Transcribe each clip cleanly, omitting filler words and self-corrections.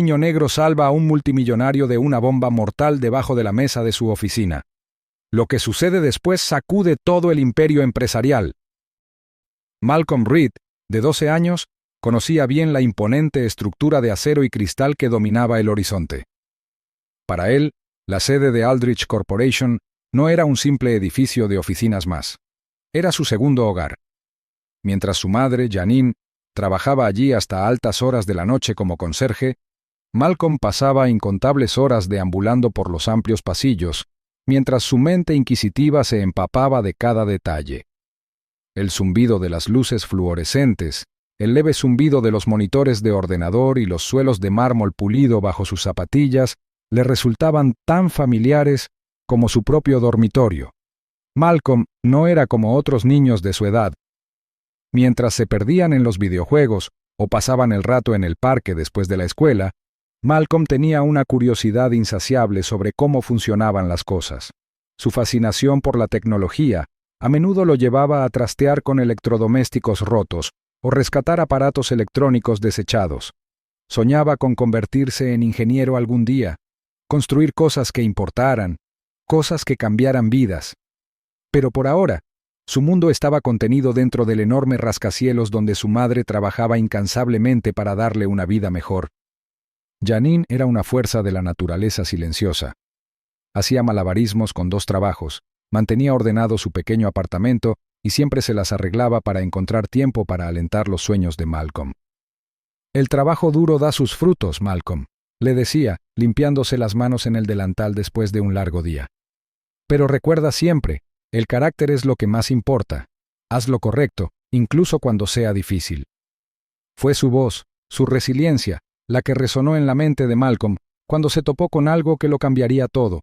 niño negro salva a un multimillonario de una bomba mortal debajo de la mesa de su oficina. Lo que sucede después sacude todo el imperio empresarial. Malcolm Reed, de 12 años, conocía bien la imponente estructura de acero y cristal que dominaba el horizonte. Para él, la sede de Aldrich Corporation no era un simple edificio de oficinas más. Era su segundo hogar. Mientras su madre, Janine, trabajaba allí hasta altas horas de la noche como conserje, Malcolm pasaba incontables horas deambulando por los amplios pasillos, mientras su mente inquisitiva se empapaba de cada detalle. El zumbido de las luces fluorescentes, el leve zumbido de los monitores de ordenador y los suelos de mármol pulido bajo sus zapatillas le resultaban tan familiares como su propio dormitorio. Malcolm no era como otros niños de su edad. Mientras se perdían en los videojuegos o pasaban el rato en el parque después de la escuela, Malcolm tenía una curiosidad insaciable sobre cómo funcionaban las cosas. Su fascinación por la tecnología a menudo lo llevaba a trastear con electrodomésticos rotos o rescatar aparatos electrónicos desechados. Soñaba con convertirse en ingeniero algún día, construir cosas que importaran, cosas que cambiaran vidas. Pero por ahora, su mundo estaba contenido dentro del enorme rascacielos donde su madre trabajaba incansablemente para darle una vida mejor. Janine era una fuerza de la naturaleza silenciosa. Hacía malabarismos con 2 trabajos, mantenía ordenado su pequeño apartamento y siempre se las arreglaba para encontrar tiempo para alentar los sueños de Malcolm. «El trabajo duro da sus frutos, Malcolm», le decía, limpiándose las manos en el delantal después de un largo día. «Pero recuerda siempre, el carácter es lo que más importa. Haz lo correcto, incluso cuando sea difícil». Fue su voz, su resiliencia, la que resonó en la mente de Malcolm cuando se topó con algo que lo cambiaría todo.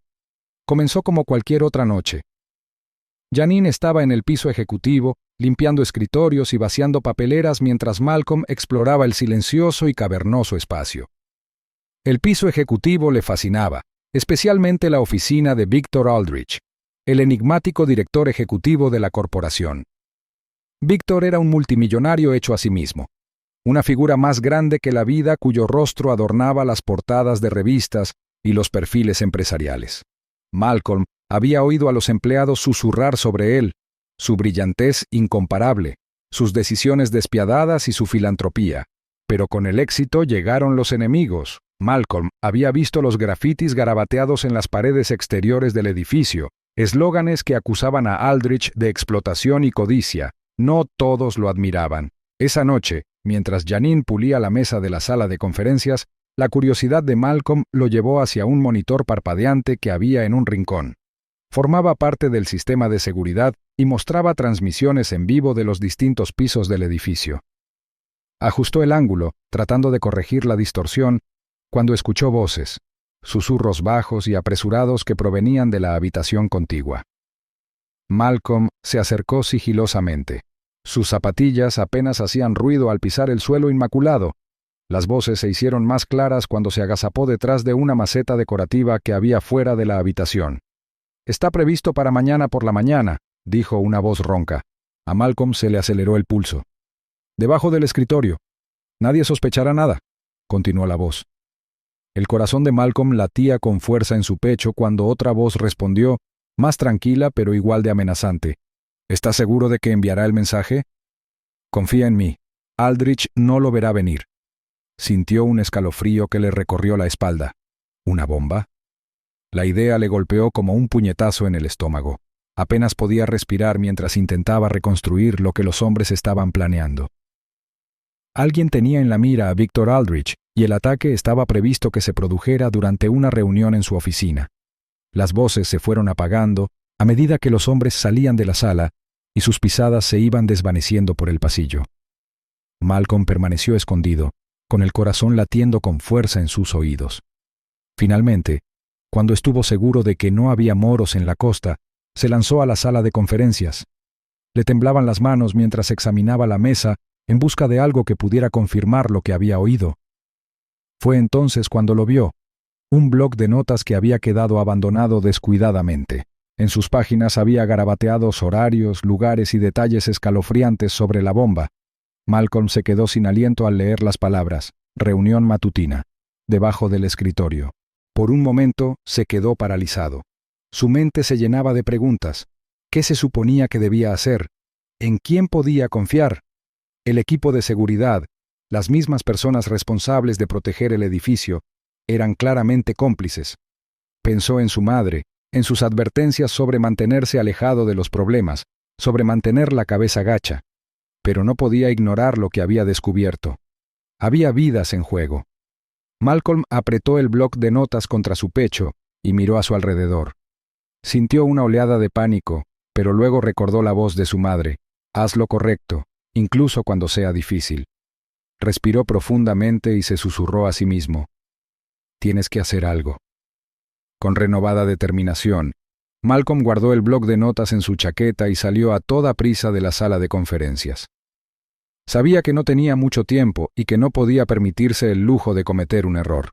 Comenzó como cualquier otra noche. Janine estaba en el piso ejecutivo, limpiando escritorios y vaciando papeleras mientras Malcolm exploraba el silencioso y cavernoso espacio. El piso ejecutivo le fascinaba, especialmente la oficina de Victor Aldrich, el enigmático director ejecutivo de la corporación. Victor era un multimillonario hecho a sí mismo, una figura más grande que la vida cuyo rostro adornaba las portadas de revistas y los perfiles empresariales. Malcolm había oído a los empleados susurrar sobre él, su brillantez incomparable, sus decisiones despiadadas y su filantropía. Pero con el éxito llegaron los enemigos. Malcolm había visto los grafitis garabateados en las paredes exteriores del edificio, eslóganes que acusaban a Aldrich de explotación y codicia. No todos lo admiraban. Esa noche, mientras Janine pulía la mesa de la sala de conferencias, la curiosidad de Malcolm lo llevó hacia un monitor parpadeante que había en un rincón. Formaba parte del sistema de seguridad y mostraba transmisiones en vivo de los distintos pisos del edificio. Ajustó el ángulo, tratando de corregir la distorsión, cuando escuchó voces, susurros bajos y apresurados que provenían de la habitación contigua. Malcolm se acercó sigilosamente. Sus zapatillas apenas hacían ruido al pisar el suelo inmaculado. Las voces se hicieron más claras cuando se agazapó detrás de una maceta decorativa que había fuera de la habitación. «Está previsto para mañana por la mañana», dijo una voz ronca. A Malcolm se le aceleró el pulso. «Debajo del escritorio. Nadie sospechará nada», continuó la voz. El corazón de Malcolm latía con fuerza en su pecho cuando otra voz respondió, más tranquila pero igual de amenazante. «¿Estás seguro de que enviará el mensaje?» «Confía en mí. Aldrich no lo verá venir». Sintió un escalofrío que le recorrió la espalda. ¿Una bomba? La idea le golpeó como un puñetazo en el estómago. Apenas podía respirar mientras intentaba reconstruir lo que los hombres estaban planeando. Alguien tenía en la mira a Victor Aldrich y el ataque estaba previsto que se produjera durante una reunión en su oficina. Las voces se fueron apagando a medida que los hombres salían de la sala y sus pisadas se iban desvaneciendo por el pasillo. Malcolm permaneció escondido, con el corazón latiendo con fuerza en sus oídos. Finalmente, cuando estuvo seguro de que no había moros en la costa, se lanzó a la sala de conferencias. Le temblaban las manos mientras examinaba la mesa en busca de algo que pudiera confirmar lo que había oído. Fue entonces cuando lo vio, un bloc de notas que había quedado abandonado descuidadamente. En sus páginas había garabateados horarios, lugares y detalles escalofriantes sobre la bomba. Malcolm se quedó sin aliento al leer las palabras, reunión matutina. debajo del escritorio. Por un momento se quedó paralizado. Su mente se llenaba de preguntas. ¿Qué se suponía que debía hacer? ¿En quién podía confiar? El equipo de seguridad, las mismas personas responsables de proteger el edificio, eran claramente cómplices. Pensó en su madre, en sus advertencias sobre mantenerse alejado de los problemas, sobre mantener la cabeza gacha. Pero no podía ignorar lo que había descubierto. Había vidas en juego. Malcolm apretó el bloc de notas contra su pecho y miró a su alrededor. Sintió una oleada de pánico, pero luego recordó la voz de su madre. Haz lo correcto, incluso cuando sea difícil. Respiró profundamente y se susurró a sí mismo. Tienes que hacer algo. Con renovada determinación, Malcolm guardó el bloc de notas en su chaqueta y salió a toda prisa de la sala de conferencias. Sabía que no tenía mucho tiempo y que no podía permitirse el lujo de cometer un error.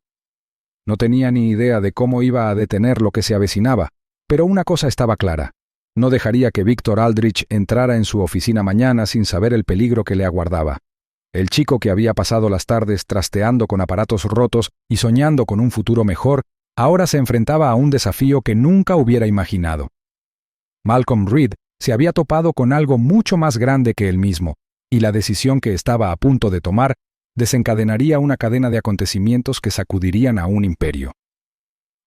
No tenía ni idea de cómo iba a detener lo que se avecinaba, pero una cosa estaba clara. No dejaría que Victor Aldrich entrara en su oficina mañana sin saber el peligro que le aguardaba. El chico que había pasado las tardes trasteando con aparatos rotos y soñando con un futuro mejor, ahora se enfrentaba a un desafío que nunca hubiera imaginado. Malcolm Reed se había topado con algo mucho más grande que él mismo, y la decisión que estaba a punto de tomar desencadenaría una cadena de acontecimientos que sacudirían a un imperio.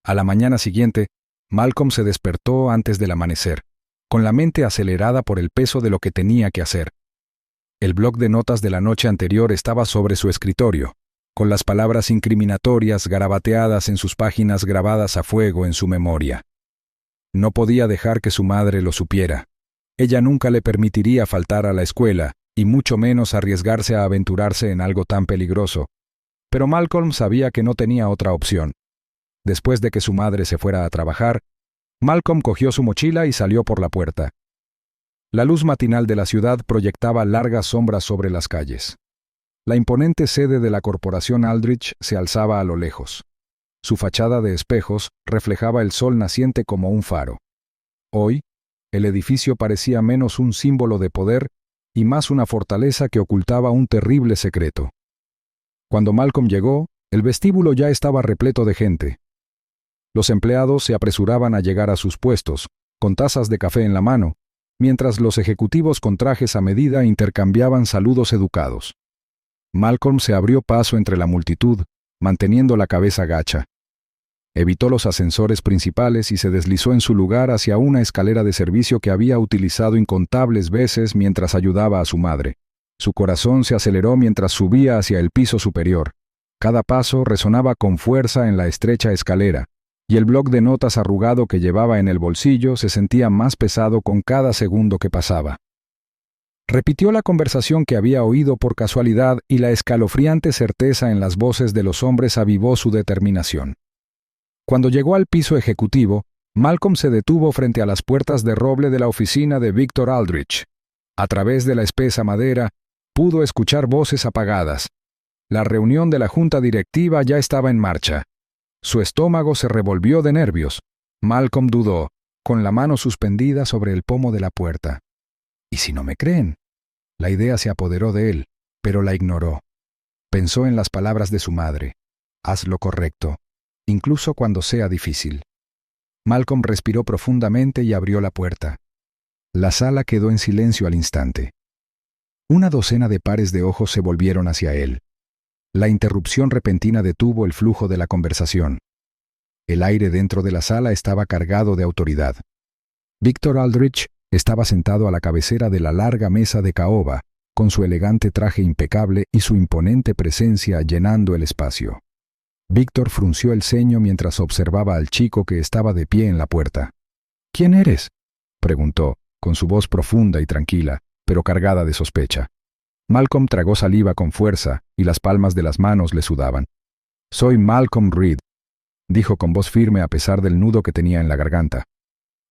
A la mañana siguiente, Malcolm se despertó antes del amanecer, con la mente acelerada por el peso de lo que tenía que hacer. El bloc de notas de la noche anterior estaba sobre su escritorio, con las palabras incriminatorias garabateadas en sus páginas grabadas a fuego en su memoria. No podía dejar que su madre lo supiera. Ella nunca le permitiría faltar a la escuela, y mucho menos arriesgarse a aventurarse en algo tan peligroso. Pero Malcolm sabía que no tenía otra opción. Después de que su madre se fuera a trabajar, Malcolm cogió su mochila y salió por la puerta. La luz matinal de la ciudad proyectaba largas sombras sobre las calles. La imponente sede de la corporación Aldrich se alzaba a lo lejos. Su fachada de espejos reflejaba el sol naciente como un faro. Hoy, el edificio parecía menos un símbolo de poder y más una fortaleza que ocultaba un terrible secreto. Cuando Malcolm llegó, el vestíbulo ya estaba repleto de gente. Los empleados se apresuraban a llegar a sus puestos, con tazas de café en la mano, mientras los ejecutivos con trajes a medida intercambiaban saludos educados. Malcolm se abrió paso entre la multitud, manteniendo la cabeza gacha. Evitó los ascensores principales y se deslizó en su lugar hacia una escalera de servicio que había utilizado incontables veces mientras ayudaba a su madre. Su corazón se aceleró mientras subía hacia el piso superior. Cada paso resonaba con fuerza en la estrecha escalera, y el bloc de notas arrugado que llevaba en el bolsillo se sentía más pesado con cada segundo que pasaba. Repitió la conversación que había oído por casualidad y la escalofriante certeza en las voces de los hombres avivó su determinación. Cuando llegó al piso ejecutivo, Malcolm se detuvo frente a las puertas de roble de la oficina de Victor Aldrich. A través de la espesa madera, pudo escuchar voces apagadas. La reunión de la junta directiva ya estaba en marcha. Su estómago se revolvió de nervios. Malcolm dudó, con la mano suspendida sobre el pomo de la puerta. ¿Y si no me creen? La idea se apoderó de él, pero la ignoró. Pensó en las palabras de su madre. Haz lo correcto, incluso cuando sea difícil. Malcolm respiró profundamente y abrió la puerta. La sala quedó en silencio al instante. Una docena de pares de ojos se volvieron hacia él. La interrupción repentina detuvo el flujo de la conversación. El aire dentro de la sala estaba cargado de autoridad. Victor Aldrich estaba sentado a la cabecera de la larga mesa de caoba, con su elegante traje impecable y su imponente presencia llenando el espacio. Victor frunció el ceño mientras observaba al chico que estaba de pie en la puerta. «¿Quién eres?», preguntó, con su voz profunda y tranquila, pero cargada de sospecha. Malcolm tragó saliva con fuerza y las palmas de las manos le sudaban. «Soy Malcolm Reed», dijo con voz firme a pesar del nudo que tenía en la garganta.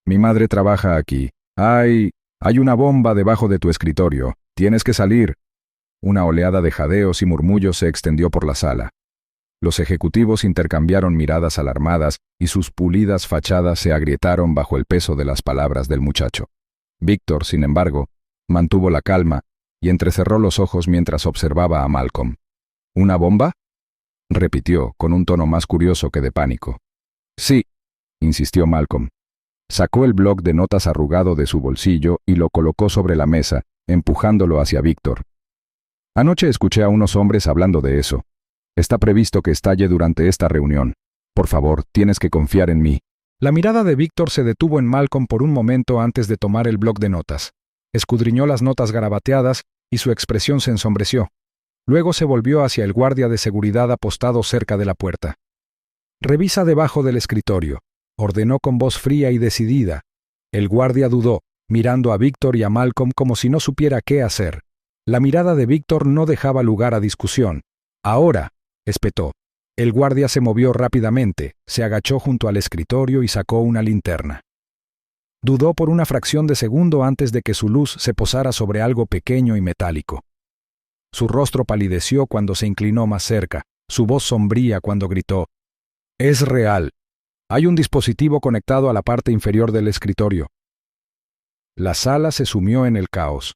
«Mi madre trabaja aquí. Hay una bomba debajo de tu escritorio. Tienes que salir». Una oleada de jadeos y murmullos se extendió por la sala. Los ejecutivos intercambiaron miradas alarmadas y sus pulidas fachadas se agrietaron bajo el peso de las palabras del muchacho. Víctor, sin embargo, mantuvo la calma y entrecerró los ojos mientras observaba a Malcolm. «¿Una bomba?», repitió, con un tono más curioso que de pánico. Sí, insistió Malcolm. Sacó el bloc de notas arrugado de su bolsillo y lo colocó sobre la mesa, empujándolo hacia Víctor. Anoche escuché a unos hombres hablando de eso. Está previsto que estalle durante esta reunión. Por favor, tienes que confiar en mí. La mirada de Víctor se detuvo en Malcolm por un momento antes de tomar el bloc de notas. Escudriñó las notas garabateadas y su expresión se ensombreció. Luego se volvió hacia el guardia de seguridad apostado cerca de la puerta. «Revisa debajo del escritorio», ordenó con voz fría y decidida. El guardia dudó, mirando a Víctor y a Malcolm como si no supiera qué hacer. La mirada de Víctor no dejaba lugar a discusión. «Ahora», espetó. El guardia se movió rápidamente, se agachó junto al escritorio y sacó una linterna. Dudó por una fracción de segundo antes de que su luz se posara sobre algo pequeño y metálico. Su rostro palideció cuando se inclinó más cerca, su voz sombría cuando gritó: «Es real. Hay un dispositivo conectado a la parte inferior del escritorio». La sala se sumió en el caos.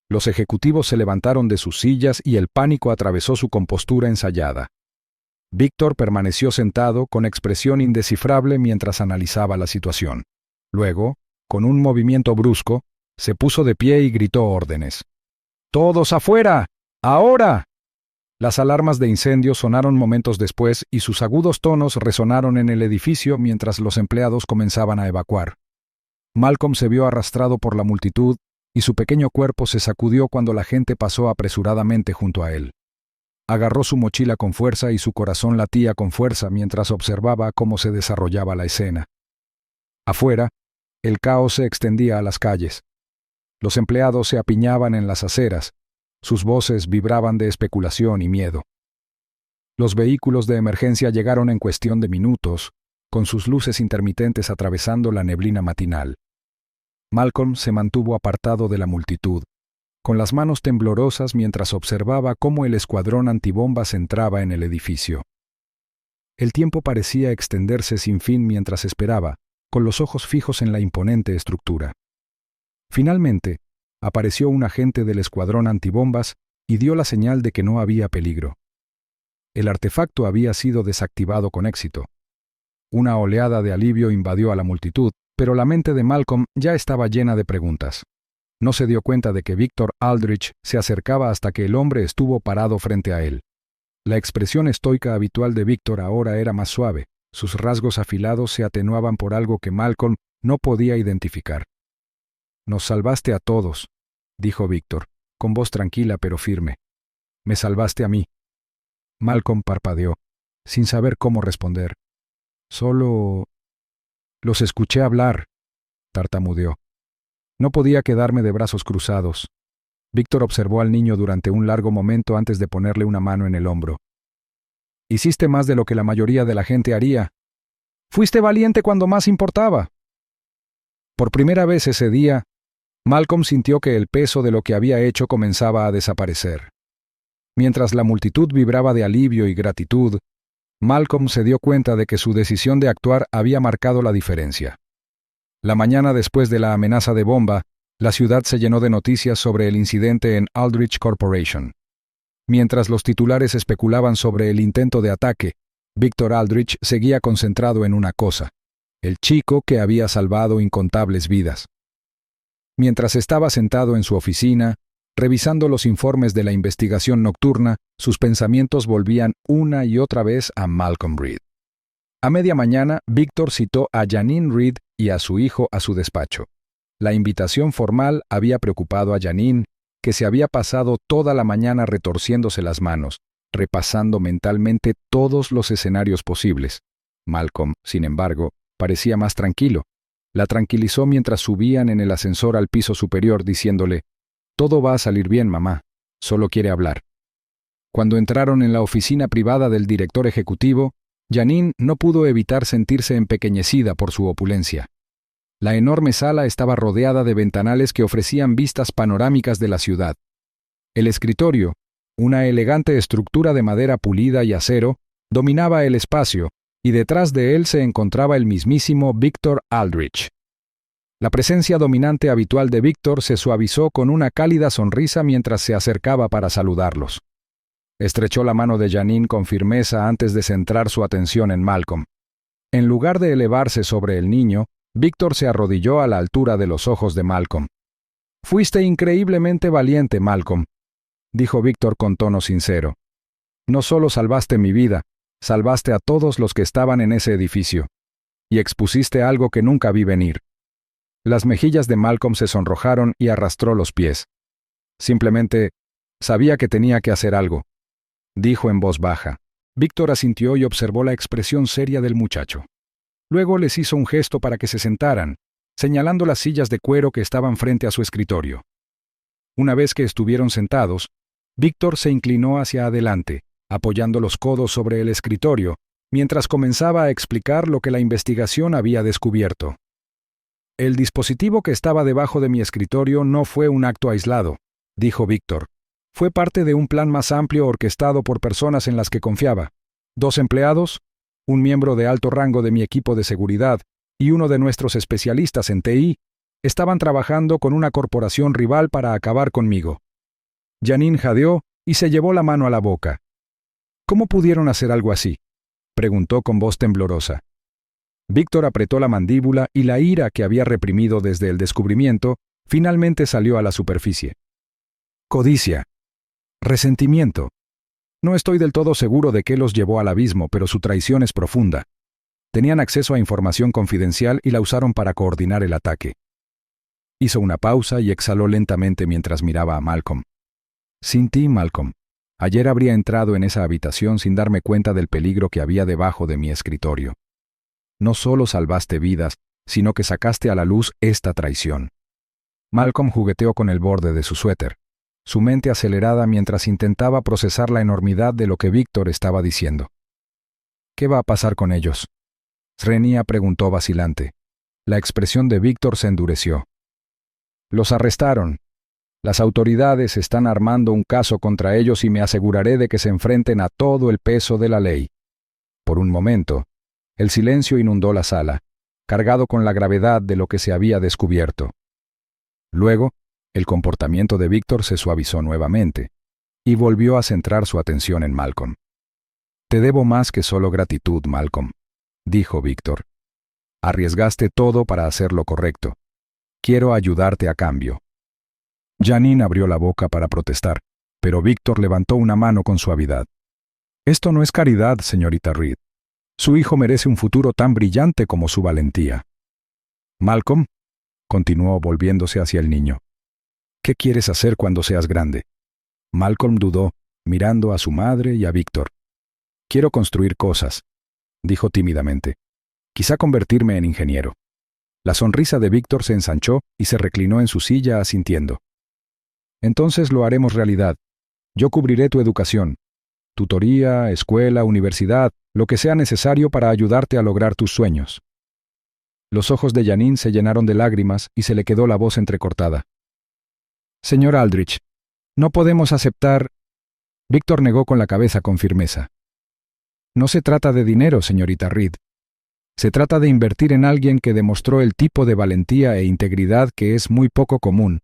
Los ejecutivos se levantaron de sus sillas y el pánico atravesó su compostura ensayada. Víctor permaneció sentado con expresión indescifrable mientras analizaba la situación. Luego, con un movimiento brusco, se puso de pie y gritó órdenes. «¡Todos afuera! ¡Ahora!». Las alarmas de incendio sonaron momentos después y sus agudos tonos resonaron en el edificio mientras los empleados comenzaban a evacuar. Malcolm se vio arrastrado por la multitud y su pequeño cuerpo se sacudió cuando la gente pasó apresuradamente junto a él. Agarró su mochila con fuerza y su corazón latía con fuerza mientras observaba cómo se desarrollaba la escena. Afuera, el caos se extendía a las calles. Los empleados se apiñaban en las aceras. Sus voces vibraban de especulación y miedo. Los vehículos de emergencia llegaron en cuestión de minutos, con sus luces intermitentes atravesando la neblina matinal. Malcolm se mantuvo apartado de la multitud, con las manos temblorosas mientras observaba cómo el escuadrón antibombas entraba en el edificio. El tiempo parecía extenderse sin fin mientras esperaba, con los ojos fijos en la imponente estructura. Finalmente, apareció un agente del escuadrón antibombas y dio la señal de que no había peligro. El artefacto había sido desactivado con éxito. Una oleada de alivio invadió a la multitud, pero la mente de Malcolm ya estaba llena de preguntas. No se dio cuenta de que Victor Aldrich se acercaba hasta que el hombre estuvo parado frente a él. La expresión estoica habitual de Victor ahora era más suave, sus rasgos afilados se atenuaban por algo que Malcolm no podía identificar. «Nos salvaste a todos», dijo Victor, con voz tranquila pero firme. «Me salvaste a mí». Malcolm parpadeó, sin saber cómo responder. «Solo... los escuché hablar», tartamudeó. No podía quedarme de brazos cruzados. Víctor observó al niño durante un largo momento antes de ponerle una mano en el hombro. «Hiciste más de lo que la mayoría de la gente haría. Fuiste valiente cuando más importaba». Por primera vez ese día, Malcolm sintió que el peso de lo que había hecho comenzaba a desaparecer. Mientras la multitud vibraba de alivio y gratitud, Malcolm se dio cuenta de que su decisión de actuar había marcado la diferencia. La mañana después de la amenaza de bomba, la ciudad se llenó de noticias sobre el incidente en Aldrich Corporation. Mientras los titulares especulaban sobre el intento de ataque, Victor Aldrich seguía concentrado en una cosa: el chico que había salvado incontables vidas. Mientras estaba sentado en su oficina, revisando los informes de la investigación nocturna, sus pensamientos volvían una y otra vez a Malcolm Reed. A media mañana, Victor citó a Janine Reed y a su hijo a su despacho. La invitación formal había preocupado a Janine, que se había pasado toda la mañana retorciéndose las manos, repasando mentalmente todos los escenarios posibles. Malcolm, sin embargo, parecía más tranquilo. La tranquilizó mientras subían en el ascensor al piso superior, diciéndole: «Todo va a salir bien, mamá. Solo quiere hablar». Cuando entraron en la oficina privada del director ejecutivo, Janine no pudo evitar sentirse empequeñecida por su opulencia. La enorme sala estaba rodeada de ventanales que ofrecían vistas panorámicas de la ciudad. El escritorio, una elegante estructura de madera pulida y acero, dominaba el espacio, y detrás de él se encontraba el mismísimo Victor Aldrich. La presencia dominante habitual de Victor se suavizó con una cálida sonrisa mientras se acercaba para saludarlos. Estrechó la mano de Janine con firmeza antes de centrar su atención en Malcolm. En lugar de elevarse sobre el niño, Víctor se arrodilló a la altura de los ojos de Malcolm. «Fuiste increíblemente valiente, Malcolm», dijo Víctor con tono sincero. «No solo salvaste mi vida, salvaste a todos los que estaban en ese edificio. Y expusiste algo que nunca vi venir». Las mejillas de Malcolm se sonrojaron y arrastró los pies. Simplemente sabía que tenía que hacer algo, dijo en voz baja. Víctor asintió y observó la expresión seria del muchacho. Luego les hizo un gesto para que se sentaran, señalando las sillas de cuero que estaban frente a su escritorio. Una vez que estuvieron sentados, Víctor se inclinó hacia adelante, apoyando los codos sobre el escritorio, mientras comenzaba a explicar lo que la investigación había descubierto. «El dispositivo que estaba debajo de mi escritorio no fue un acto aislado», dijo Víctor. «Fue parte de un plan más amplio orquestado por personas en las que confiaba. 2 empleados, un miembro de alto rango de mi equipo de seguridad y uno de nuestros especialistas en TI, estaban trabajando con una corporación rival para acabar conmigo». Janine jadeó y se llevó la mano a la boca. «¿Cómo pudieron hacer algo así?», preguntó con voz temblorosa. Víctor apretó la mandíbula y la ira que había reprimido desde el descubrimiento finalmente salió a la superficie. «Codicia. Resentimiento. No estoy del todo seguro de qué los llevó al abismo, pero su traición es profunda. Tenían acceso a información confidencial y la usaron para coordinar el ataque». Hizo una pausa y exhaló lentamente mientras miraba a Malcolm. «Sin ti, Malcolm, ayer habría entrado en esa habitación sin darme cuenta del peligro que había debajo de mi escritorio. No solo salvaste vidas, sino que sacaste a la luz esta traición». Malcolm jugueteó con el borde de su suéter, su mente acelerada mientras intentaba procesar la enormidad de lo que Víctor estaba diciendo. «¿Qué va a pasar con ellos?», Srenia preguntó vacilante. La expresión de Víctor se endureció. «Los arrestaron. Las autoridades están armando un caso contra ellos y me aseguraré de que se enfrenten a todo el peso de la ley». Por un momento, el silencio inundó la sala, cargado con la gravedad de lo que se había descubierto. Luego, el comportamiento de Víctor se suavizó nuevamente, y volvió a centrar su atención en Malcolm. «Te debo más que solo gratitud, Malcolm», dijo Víctor. «Arriesgaste todo para hacer lo correcto. Quiero ayudarte a cambio». Janine abrió la boca para protestar, pero Víctor levantó una mano con suavidad. «Esto no es caridad, señorita Reed. Su hijo merece un futuro tan brillante como su valentía». «Malcolm», continuó volviéndose hacia el niño, «¿qué quieres hacer cuando seas grande?». Malcolm dudó, mirando a su madre y a Víctor. «Quiero construir cosas», dijo tímidamente. «Quizá convertirme en ingeniero». La sonrisa de Víctor se ensanchó y se reclinó en su silla asintiendo. «Entonces lo haremos realidad. Yo cubriré tu educación. Tutoría, escuela, universidad, lo que sea necesario para ayudarte a lograr tus sueños». Los ojos de Janine se llenaron de lágrimas y se le quedó la voz entrecortada. «Señor Aldrich, no podemos aceptar...». Víctor negó con la cabeza con firmeza. «No se trata de dinero, señorita Reed. Se trata de invertir en alguien que demostró el tipo de valentía e integridad que es muy poco común.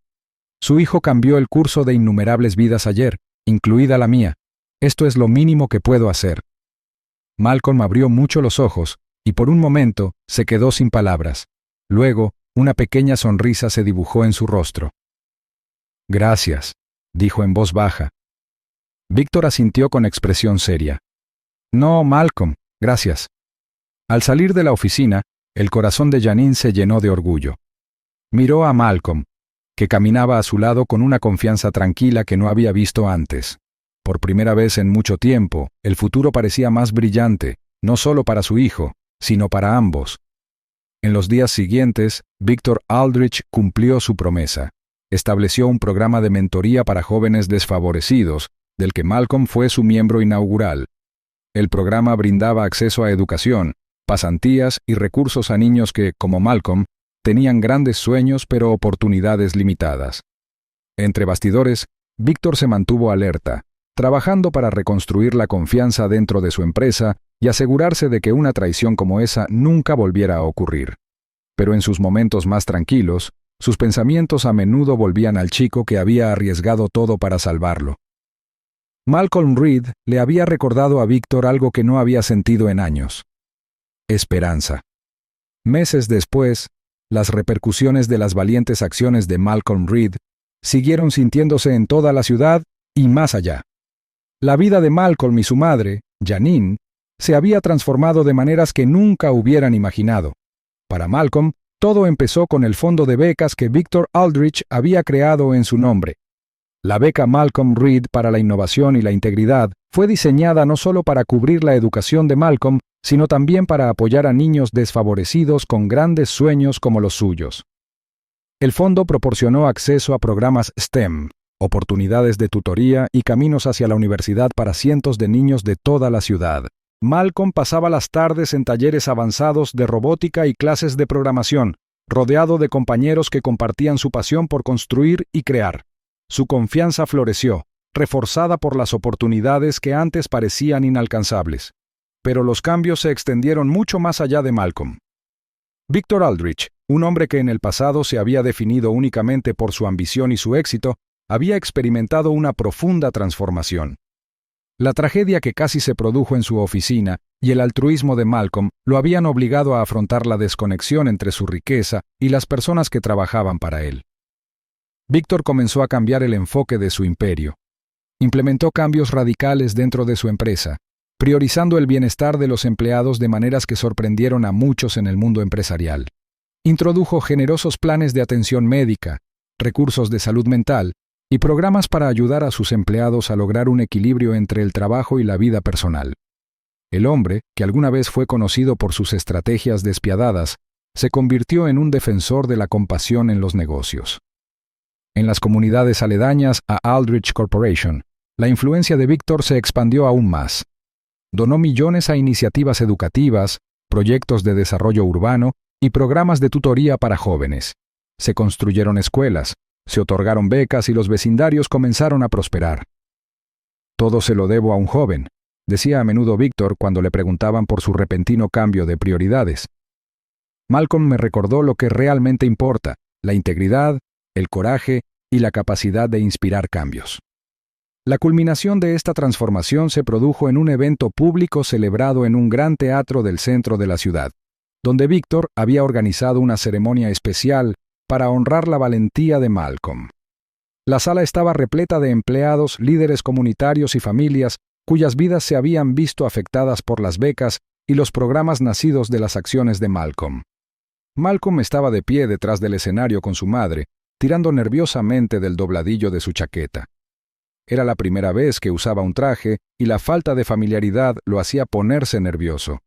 Su hijo cambió el curso de innumerables vidas ayer, incluida la mía. Esto es lo mínimo que puedo hacer». Malcolm abrió mucho los ojos y por un momento se quedó sin palabras. Luego, una pequeña sonrisa se dibujó en su rostro. «Gracias», dijo en voz baja. Víctor asintió con expresión seria. «No, Malcolm, gracias». Al salir de la oficina, el corazón de Janine se llenó de orgullo. Miró a Malcolm, que caminaba a su lado con una confianza tranquila que no había visto antes. Por primera vez en mucho tiempo, el futuro parecía más brillante, no solo para su hijo, sino para ambos. En los días siguientes, Víctor Aldrich cumplió su promesa. Estableció un programa de mentoría para jóvenes desfavorecidos, del que Malcolm fue su miembro inaugural. El programa brindaba acceso a educación, pasantías y recursos a niños que, como Malcolm, tenían grandes sueños pero oportunidades limitadas. Entre bastidores, Víctor se mantuvo alerta, trabajando para reconstruir la confianza dentro de su empresa y asegurarse de que una traición como esa nunca volviera a ocurrir. Pero en sus momentos más tranquilos, sus pensamientos a menudo volvían al chico que había arriesgado todo para salvarlo. Malcolm Reed le había recordado a Víctor algo que no había sentido en años: esperanza. Meses después, las repercusiones de las valientes acciones de Malcolm Reed siguieron sintiéndose en toda la ciudad y más allá. La vida de Malcolm y su madre, Janine, se había transformado de maneras que nunca hubieran imaginado. Para Malcolm, todo empezó con el fondo de becas que Victor Aldrich había creado en su nombre. La beca Malcolm Reed para la innovación y la integridad fue diseñada no solo para cubrir la educación de Malcolm, sino también para apoyar a niños desfavorecidos con grandes sueños como los suyos. El fondo proporcionó acceso a programas STEM, oportunidades de tutoría y caminos hacia la universidad para cientos de niños de toda la ciudad. Malcolm pasaba las tardes en talleres avanzados de robótica y clases de programación, rodeado de compañeros que compartían su pasión por construir y crear. Su confianza floreció, reforzada por las oportunidades que antes parecían inalcanzables. Pero los cambios se extendieron mucho más allá de Malcolm. Victor Aldrich, un hombre que en el pasado se había definido únicamente por su ambición y su éxito, había experimentado una profunda transformación. La tragedia que casi se produjo en su oficina y el altruismo de Malcolm lo habían obligado a afrontar la desconexión entre su riqueza y las personas que trabajaban para él. Víctor comenzó a cambiar el enfoque de su imperio. Implementó cambios radicales dentro de su empresa, priorizando el bienestar de los empleados de maneras que sorprendieron a muchos en el mundo empresarial. Introdujo generosos planes de atención médica, recursos de salud mental y programas para ayudar a sus empleados a lograr un equilibrio entre el trabajo y la vida personal. El hombre, que alguna vez fue conocido por sus estrategias despiadadas, se convirtió en un defensor de la compasión en los negocios. En las comunidades aledañas a Aldrich Corporation, la influencia de Víctor se expandió aún más. Donó millones a iniciativas educativas, proyectos de desarrollo urbano y programas de tutoría para jóvenes. Se construyeron escuelas, se otorgaron becas y los vecindarios comenzaron a prosperar. Todo se lo debo a un joven, decía a menudo Víctor cuando le preguntaban por su repentino cambio de prioridades. Malcolm me recordó lo que realmente importa: la integridad, el coraje y la capacidad de inspirar cambios. La culminación de esta transformación se produjo en un evento público celebrado en un gran teatro del centro de la ciudad, donde Víctor había organizado una ceremonia especial para honrar la valentía de Malcolm. La sala estaba repleta de empleados, líderes comunitarios y familias cuyas vidas se habían visto afectadas por las becas y los programas nacidos de las acciones de Malcolm. Malcolm estaba de pie detrás del escenario con su madre, tirando nerviosamente del dobladillo de su chaqueta. Era la primera vez que usaba un traje y la falta de familiaridad lo hacía ponerse nervioso.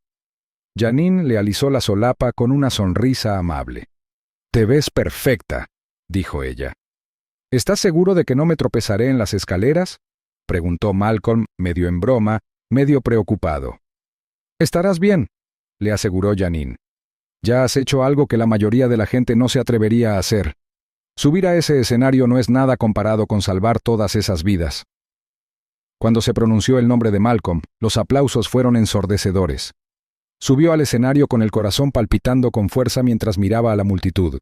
Janine le alisó la solapa con una sonrisa amable. «Te ves perfecta», dijo ella. «¿Estás seguro de que no me tropezaré en las escaleras?», preguntó Malcolm, medio en broma, medio preocupado. «Estarás bien», le aseguró Janine. «Ya has hecho algo que la mayoría de la gente no se atrevería a hacer. Subir a ese escenario no es nada comparado con salvar todas esas vidas». Cuando se pronunció el nombre de Malcolm, los aplausos fueron ensordecedores. Subió al escenario con el corazón palpitando con fuerza mientras miraba a la multitud.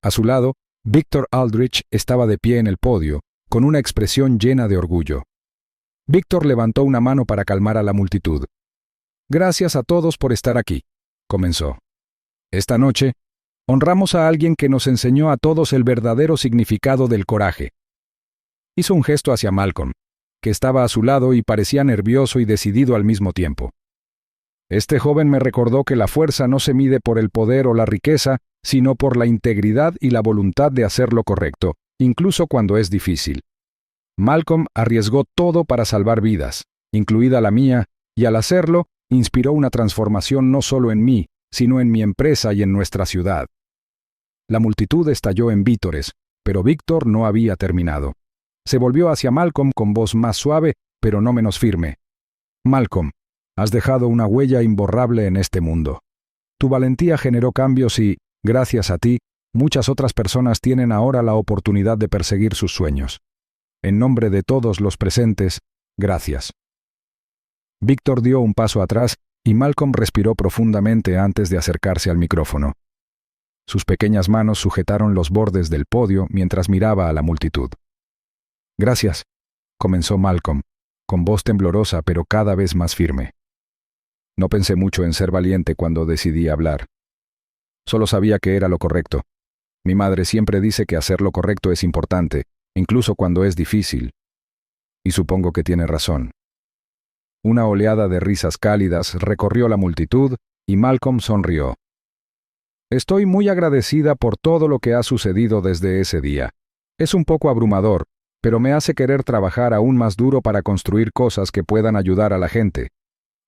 A su lado, Victor Aldrich estaba de pie en el podio, con una expresión llena de orgullo. Victor levantó una mano para calmar a la multitud. «Gracias a todos por estar aquí», comenzó. «Esta noche, honramos a alguien que nos enseñó a todos el verdadero significado del coraje». Hizo un gesto hacia Malcolm, que estaba a su lado y parecía nervioso y decidido al mismo tiempo. «Este joven me recordó que la fuerza no se mide por el poder o la riqueza, sino por la integridad y la voluntad de hacer lo correcto, incluso cuando es difícil». Malcolm arriesgó todo para salvar vidas, incluida la mía, y al hacerlo, inspiró una transformación no solo en mí, sino en mi empresa y en nuestra ciudad. La multitud estalló en vítores, pero Víctor no había terminado. Se volvió hacia Malcolm con voz más suave, pero no menos firme. «Malcolm, has dejado una huella imborrable en este mundo. Tu valentía generó cambios y, gracias a ti, muchas otras personas tienen ahora la oportunidad de perseguir sus sueños. En nombre de todos los presentes, gracias». Víctor dio un paso atrás y Malcolm respiró profundamente antes de acercarse al micrófono. Sus pequeñas manos sujetaron los bordes del podio mientras miraba a la multitud. «Gracias», comenzó Malcolm, con voz temblorosa pero cada vez más firme. No pensé mucho en ser valiente cuando decidí hablar. Solo sabía que era lo correcto. Mi madre siempre dice que hacer lo correcto es importante, incluso cuando es difícil. Y supongo que tiene razón. Una oleada de risas cálidas recorrió la multitud y Malcolm sonrió. Estoy muy agradecida por todo lo que ha sucedido desde ese día. Es un poco abrumador, pero me hace querer trabajar aún más duro para construir cosas que puedan ayudar a la gente.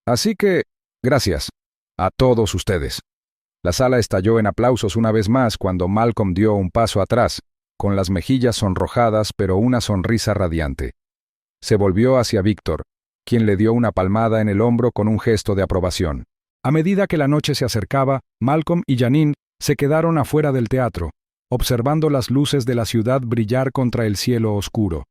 Así que, gracias a todos ustedes. La sala estalló en aplausos una vez más cuando Malcolm dio un paso atrás, con las mejillas sonrojadas pero una sonrisa radiante. Se volvió hacia Víctor, quien le dio una palmada en el hombro con un gesto de aprobación. A medida que la noche se acercaba, Malcolm y Janine se quedaron afuera del teatro, observando las luces de la ciudad brillar contra el cielo oscuro.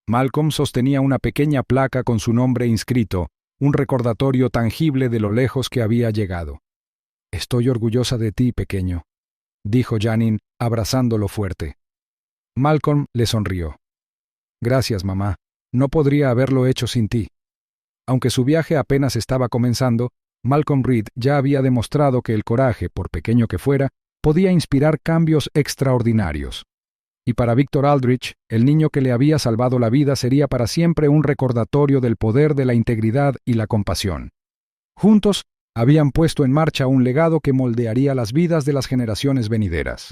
Malcolm sostenía una pequeña placa con su nombre inscrito, un recordatorio tangible de lo lejos que había llegado. «Estoy orgullosa de ti, pequeño», dijo Janine, abrazándolo fuerte. Malcolm le sonrió. «Gracias, mamá. No podría haberlo hecho sin ti». Aunque su viaje apenas estaba comenzando, Malcolm Reed ya había demostrado que el coraje, por pequeño que fuera, podía inspirar cambios extraordinarios. Y para Victor Aldrich, el niño que le había salvado la vida sería para siempre un recordatorio del poder de la integridad y la compasión. Juntos, habían puesto en marcha un legado que moldearía las vidas de las generaciones venideras.